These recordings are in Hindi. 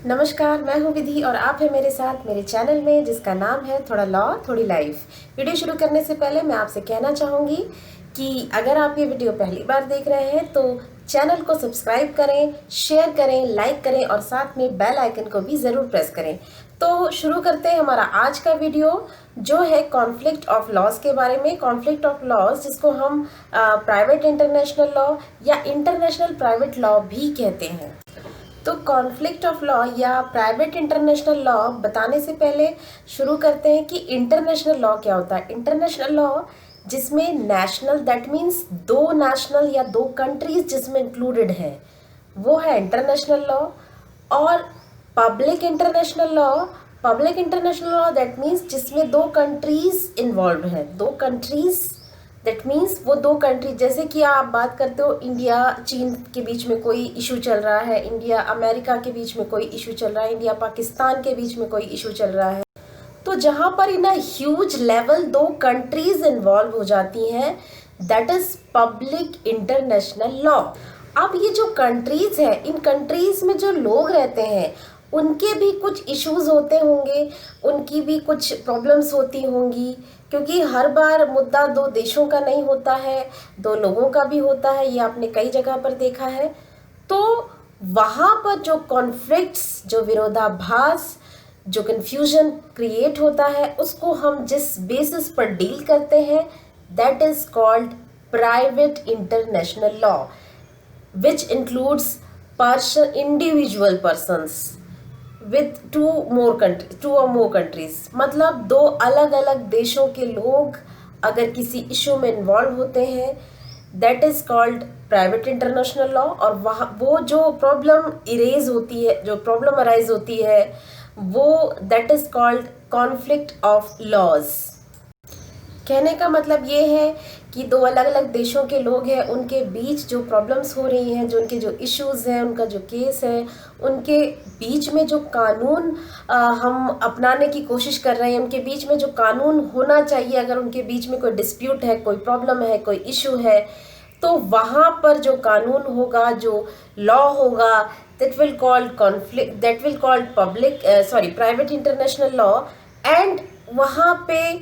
नमस्कार, मैं हूँ विधि और आप हैं मेरे साथ मेरे चैनल में जिसका नाम है थोड़ा लॉ थोड़ी लाइफ। वीडियो शुरू करने से पहले मैं आपसे कहना चाहूँगी कि अगर आप ये वीडियो पहली बार देख रहे हैं तो चैनल को सब्सक्राइब करें, शेयर करें, लाइक करें और साथ में बेल आइकन को भी ज़रूर प्रेस करें। तो शुरू करते हैं हमारा आज का वीडियो जो है कॉन्फ्लिक्ट ऑफ लॉज के बारे में। कॉन्फ्लिक्ट ऑफ लॉज जिसको हम प्राइवेट इंटरनेशनल लॉ या इंटरनेशनल प्राइवेट लॉ भी कहते हैं। तो कॉन्फ्लिक्ट ऑफ लॉ या प्राइवेट इंटरनेशनल लॉ बताने से पहले शुरू करते हैं कि इंटरनेशनल लॉ क्या होता है। इंटरनेशनल लॉ जिसमें नेशनल दैट मीन्स दो नेशनल या दो कंट्रीज जिसमें इंक्लूडेड है वो है इंटरनेशनल लॉ। और public international law that means जिसमें दो कंट्रीज इन्वॉल्व है। दो कंट्रीज दैट मीन्स वो दो कंट्री, जैसे कि आप बात करते हो इंडिया चीन के बीच में कोई इशू चल रहा है, इंडिया अमेरिका के बीच में कोई इशू चल रहा है, इंडिया पाकिस्तान के बीच में कोई इशू चल रहा है। तो जहाँ पर इन अ ह्यूज लेवल दो कंट्रीज इन्वॉल्व हो जाती हैं that is public international law. अब ये जो कंट्रीज है, इन कंट्रीज में जो लोग रहते हैं उनके भी कुछ इश्यूज होते होंगे, उनकी भी कुछ प्रॉब्लम्स होती होंगी, क्योंकि हर बार मुद्दा दो देशों का नहीं होता है, दो लोगों का भी होता है। ये आपने कई जगह पर देखा है। तो वहाँ पर जो कॉन्फ्लिक्ट्स, जो विरोधाभास, जो कन्फ्यूजन क्रिएट होता है उसको हम जिस बेसिस पर डील करते हैं that is called private international law which includes individual persons with to और मोर कंट्रीज। मतलब दो अलग अलग देशों के लोग अगर किसी इशू में इन्वॉल्व होते हैं that is called private international law. और वहाँ वो जो प्रॉब्लम अराइज होती है वो that is called conflict of laws. कहने का मतलब ये है कि दो अलग अलग देशों के लोग हैं, उनके बीच जो प्रॉब्लम्स हो रही हैं, जो उनके जो इश्यूज हैं, उनका जो केस है, उनके बीच में जो कानून हम अपनाने की कोशिश कर रहे हैं, उनके बीच में जो कानून होना चाहिए, अगर उनके बीच में कोई डिस्प्यूट है, कोई प्रॉब्लम है, कोई इशू है, तो वहाँ पर जो कानून होगा, जो लॉ होगा that will called private international law. And वहाँ पे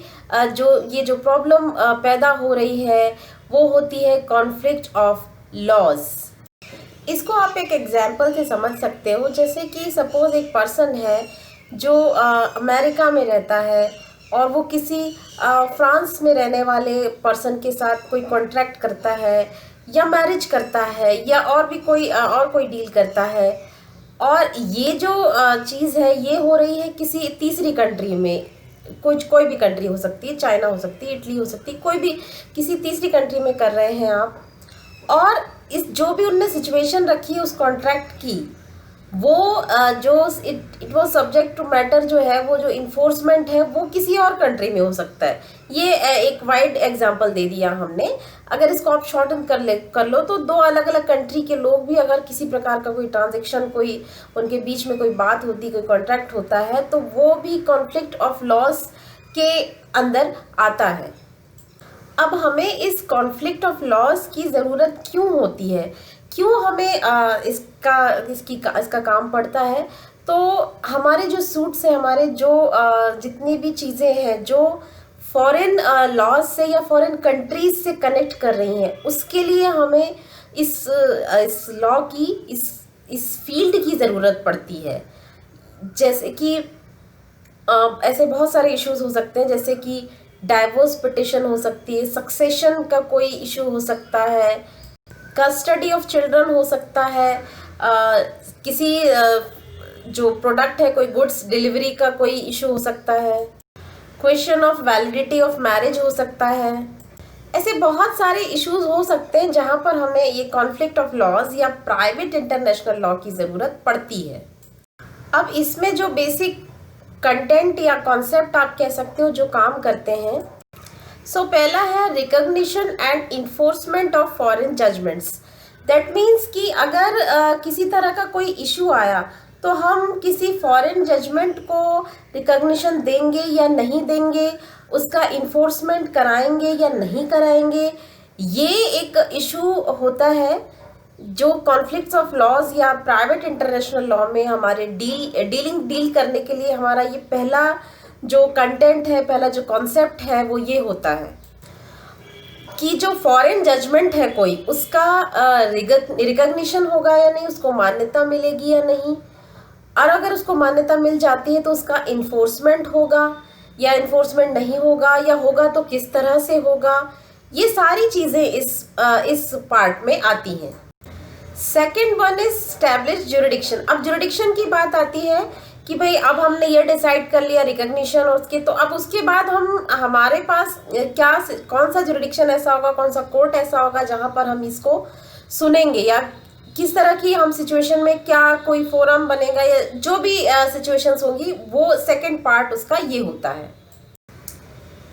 जो प्रॉब्लम पैदा हो रही है वो होती है कॉन्फ्लिक्ट ऑफ लॉज। इसको आप एक एग्जाम्पल से समझ सकते हो। जैसे कि सपोज एक पर्सन है जो अमेरिका में रहता है और वो किसी फ्रांस में रहने वाले पर्सन के साथ कोई कॉन्ट्रैक्ट करता है या मैरिज करता है या और भी कोई डील करता है। और ये जो चीज़ है ये हो रही है किसी तीसरी कंट्री में, कोई भी कंट्री हो सकती है, चाइना हो सकती है, इटली हो सकती है, कोई भी किसी तीसरी कंट्री में कर रहे हैं आप। और इस जो भी उनने सिचुएशन रखी है उस कॉन्ट्रैक्ट की, वो जो it was subject to matter जो है, वो जो इन्फोर्समेंट है वो किसी और कंट्री में हो सकता है। ये एक वाइड एग्जांपल दे दिया हमने। अगर इसको आप शॉर्टन कर लो तो दो अलग अलग कंट्री के लोग भी अगर किसी प्रकार का कोई ट्रांजेक्शन, कोई उनके बीच में कोई बात होती, कोई कॉन्ट्रैक्ट होता है तो वो भी कॉन्फ्लिक्ट ऑफ लॉज के अंदर आता है। अब हमें इस कॉन्फ्लिक्ट ऑफ लॉज की ज़रूरत क्यों होती है, क्यों हमें इसका काम पड़ता है। तो हमारे जो सूट्स हैं, हमारे जो जितनी भी चीज़ें हैं जो फॉरेन लॉज से या फॉरेन कंट्रीज से कनेक्ट कर रही हैं, उसके लिए हमें इस लॉ की इस फील्ड की ज़रूरत पड़ती है। जैसे कि ऐसे बहुत सारे इश्यूज हो सकते हैं, जैसे कि डाइवोर्स पिटिशन हो सकती है, सक्सेशन का कोई इशू हो सकता है, कस्टडी ऑफ चिल्ड्रन हो सकता है, किसी जो प्रोडक्ट है, कोई गुड्स डिलीवरी का कोई इशू हो सकता है, question of validity of marriage हो सकता है। ऐसे बहुत सारे इश्यूज हो सकते हैं जहां पर हमें ये कॉन्फ्लिक्ट ऑफ लॉज या प्राइवेट इंटरनेशनल लॉ की ज़रूरत पड़ती है। अब इसमें जो बेसिक कंटेंट या कॉन्सेप्ट आप कह सकते हो जो काम करते हैं, पहला है recognition and enforcement of foreign judgements. That means कि अगर किसी तरह का कोई इशू आया तो हम किसी फॉरेन जजमेंट को रिकॉग्निशन देंगे या नहीं देंगे, उसका इन्फोर्समेंट कराएंगे या नहीं कराएंगे, ये एक इशू होता है। जो कॉन्फ्लिक्ट्स ऑफ लॉज या प्राइवेट इंटरनेशनल लॉ में हमारे डील करने के लिए हमारा ये पहला जो कंटेंट है, पहला जो कॉन्सेप्ट है वो ये होता है कि जो फॉरेन जजमेंट है कोई, उसका रिकॉग्निशन होगा या नहीं, उसको मान्यता मिलेगी या नहीं, और अगर उसको मान्यता मिल जाती है तो उसका इन्फोर्समेंट होगा या इन्फोर्समेंट नहीं होगा, या होगा तो किस तरह से होगा। ये सारी चीज़ें इस पार्ट में आती हैं। Second one is establish jurisdiction. अब ज्यूरिडिक्शन की बात आती है कि भाई अब हमने ये डिसाइड कर लिया रिकॉग्निशन और उसके, तो अब उसके बाद हमारे पास क्या, कौन सा ज्यूरिडिक्शन ऐसा होगा, कौन सा कोर्ट ऐसा होगा जहाँ पर हम इसको सुनेंगे, या किस तरह की हम सिचुएशन में क्या कोई फोरम बनेगा, या जो भी सिचुएशंस होंगी, वो सेकंड पार्ट उसका ये होता है।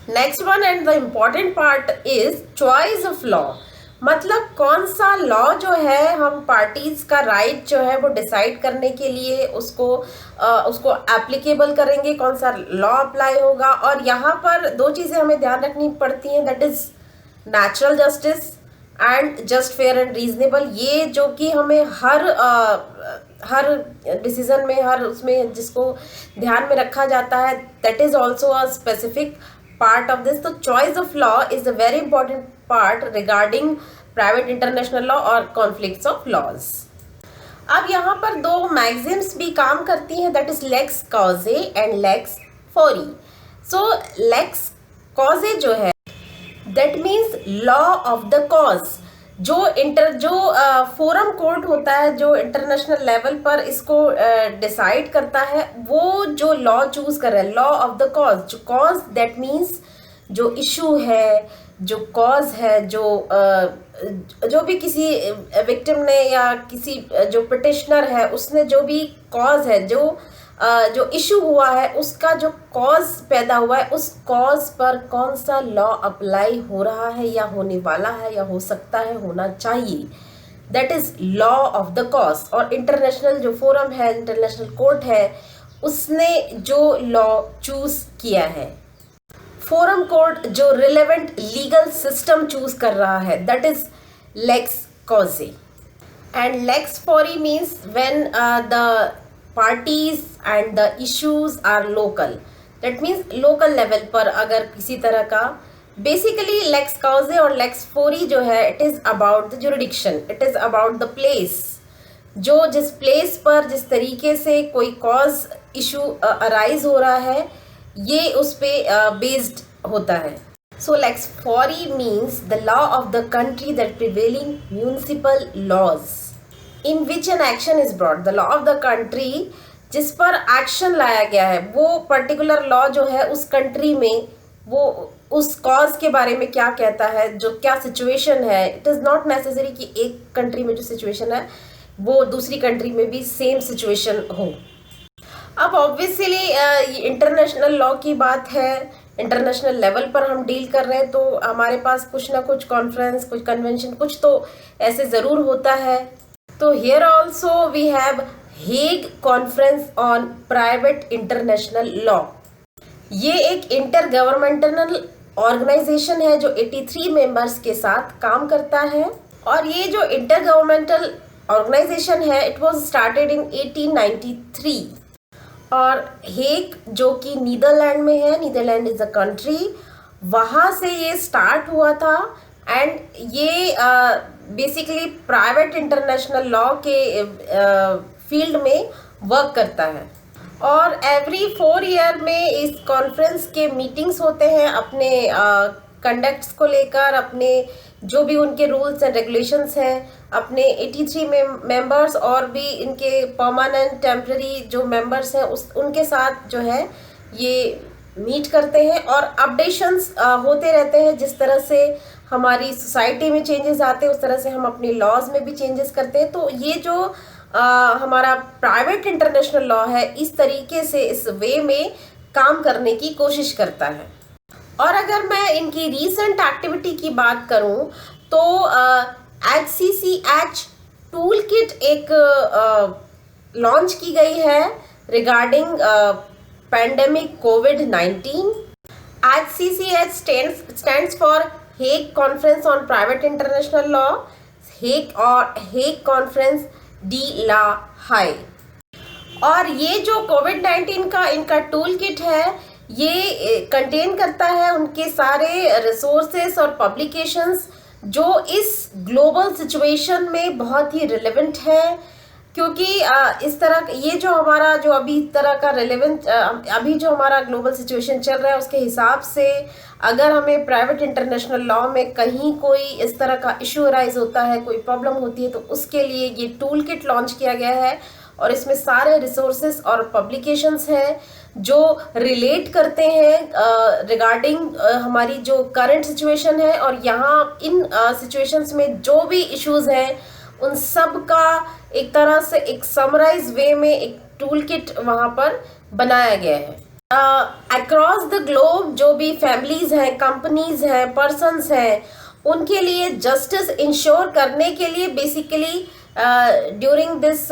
Next one and the important part is choice of law. मतलब कौन सा लॉ जो है हम पार्टीज का राइट जो है वो डिसाइड करने के लिए उसको एप्लीकेबल करेंगे, कौन सा लॉ अप्लाई होगा। और यहाँ पर दो चीज़ें हमें ध्यान रखनी पड़ती हैं, that is natural justice and just fair and reasonable. ये जो कि हमें हर डिसीजन में, हर उसमें जिसको ध्यान में रखा जाता है, that is also a specific part of this. तो choice of law is a very important part regarding private international law और conflicts of laws. अब यहाँ पर दो मैगजिम्स भी काम करती हैं, that is lex causae and lex fori. So lex causae जो है that means law of the cause. जो फोरम कोर्ट होता है, जो इंटरनेशनल लेवल पर इसको डिसाइड करता है, वो जो लॉ चूज कर रहा है, लॉ ऑफ द कॉज। जो कॉज दैट मीन्स जो इशू है, जो कॉज है, जो भी किसी विक्टिम ने या किसी जो पिटिशनर है उसने जो भी कॉज है, जो इशू हुआ है, उसका जो कॉज पैदा हुआ है, उस कॉज पर कौन सा लॉ अप्लाई हो रहा है या होने वाला है या हो सकता है, होना चाहिए, that is law of the cause. और इंटरनेशनल जो फोरम है, इंटरनेशनल कोर्ट है, उसने जो लॉ चूज किया है, फोरम कोर्ट जो रिलेवेंट लीगल सिस्टम चूज कर रहा है, that is lex causae. And lex fori means when the parties and the issues are local, that means local level पर अगर किसी तरह का, basically lex causae और lex fori जो है, it is about the jurisdiction, it is about the place, जो जिस place पर जिस तरीके से कोई cause issue arise हो रहा है, ये उस पे based होता है। So lex fori means the law of the country that prevailing municipal laws in which an action is brought, the law of the country जिस पर एक्शन लाया गया है, वो पर्टिकुलर लॉ जो है उस कंट्री में वो उस कॉज के बारे में क्या कहता है, जो क्या सिचुएशन है। इट इज़ नॉट नेसेसरी कि एक कंट्री में जो सिचुएशन है वो दूसरी कंट्री में भी सेम सिचुएशन हो। अब ऑब्वियसली इंटरनेशनल लॉ की बात है, इंटरनेशनल लेवल पर हम डील कर रहे हैं, तो हमारे पास कुछ ना कुछ कॉन्फ्रेंस, कुछ कन्वेंशन, कुछ तो ऐसे ज़रूर होता है। तो here also we have Hague conference on private international law. ये एक इंटर गवर्नमेंटल ऑर्गेनाइजेशन है जो 83 मेंबर्स के साथ काम करता है, और ये जो इंटर गवर्नमेंटल ऑर्गेनाइजेशन है, इट वाज स्टार्टेड इन 1893, और हेग जो कि नीदरलैंड में है, नीदरलैंड इज अ कंट्री, वहाँ से ये स्टार्ट हुआ था। एंड ये बेसिकली प्राइवेट इंटरनेशनल लॉ के फील्ड में वर्क करता है, और एवरी 4 ईयर में इस कॉन्फ्रेंस के मीटिंग्स होते हैं अपने कंडक्ट्स को लेकर, अपने जो भी उनके रूल्स एंड रेगुलेशंस हैं, अपने 83 मेंबर्स और भी इनके परमानेंट टेम्पररी जो मेंबर्स हैं उनके साथ जो है ये मीट करते हैं, और अपडेशंस होते रहते हैं। जिस तरह से हमारी सोसाइटी में चेंजेस आते हैं, उस तरह से हम अपने लॉज में भी चेंजेस करते हैं। तो ये जो हमारा प्राइवेट इंटरनेशनल लॉ है, इस तरीके से, इस वे में काम करने की कोशिश करता है। और अगर मैं इनकी रीसेंट एक्टिविटी की बात करूं तो HCCH टूल किट एक लॉन्च की गई है रिगार्डिंग पैंडेमिक कोविड-19। HCCH stands for Hague Conference on Private International Law. Hague conference de la Haye. और ये जो कोविड-19 का इनका टूल किट है, ये कंटेन करता है उनके सारे रिसोर्सेस और पब्लिकेशंस जो इस ग्लोबल सिचुएशन में बहुत ही रिलेवेंट है। क्योंकि इस तरह ये जो हमारा जो अभी तरह का रिलेवेंट अभी जो हमारा ग्लोबल सिचुएशन चल रहा है उसके हिसाब से अगर हमें प्राइवेट इंटरनेशनल लॉ में कहीं कोई इस तरह का इशू अराइज होता है, कोई प्रॉब्लम होती है, तो उसके लिए ये टूल किट लॉन्च किया गया है। और इसमें सारे रिसोर्सेस और पब्लिकेशंस हैं जो रिलेट करते हैं रिगार्डिंग हमारी जो करंट सिचुएशन है, और यहाँ इन सिचुएशंस में जो भी इश्यूज हैं उन सब का एक तरह से एक समराइज वे में एक टूल किट वहाँ पर बनाया गया है। अक्रॉस द ग्लोब जो भी फैमिलीज हैं, कंपनीज हैं, पर्सन्स हैं, उनके लिए जस्टिस इंश्योर करने के लिए बेसिकली ड्यूरिंग दिस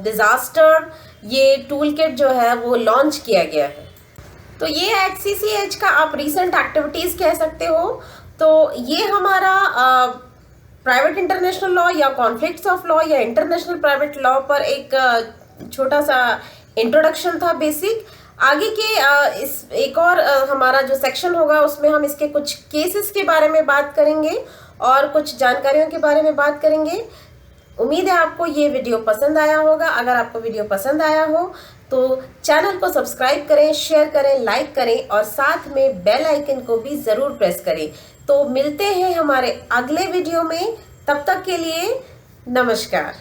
डिजास्टर ये टूल किट जो है वो लॉन्च किया गया है। तो ये HCCH का आप रिसेंट एक्टिविटीज़ कह सकते हो। तो ये हमारा प्राइवेट इंटरनेशनल लॉ या कॉन्फ्लिक्ट्स ऑफ लॉ या इंटरनेशनल प्राइवेट लॉ पर एक छोटा सा इंट्रोडक्शन था बेसिक। आगे के इस एक और हमारा जो सेक्शन होगा उसमें हम इसके कुछ केसेस के बारे में बात करेंगे और कुछ जानकारियों के बारे में बात करेंगे। उम्मीद है आपको ये वीडियो पसंद आया होगा। अगर आपको वीडियो पसंद आया हो तो चैनल को सब्सक्राइब करें, शेयर करें, लाइक करें और साथ में बेल आइकन को भी ज़रूर प्रेस करें। तो मिलते हैं हमारे अगले वीडियो में, तब तक के लिए नमस्कार।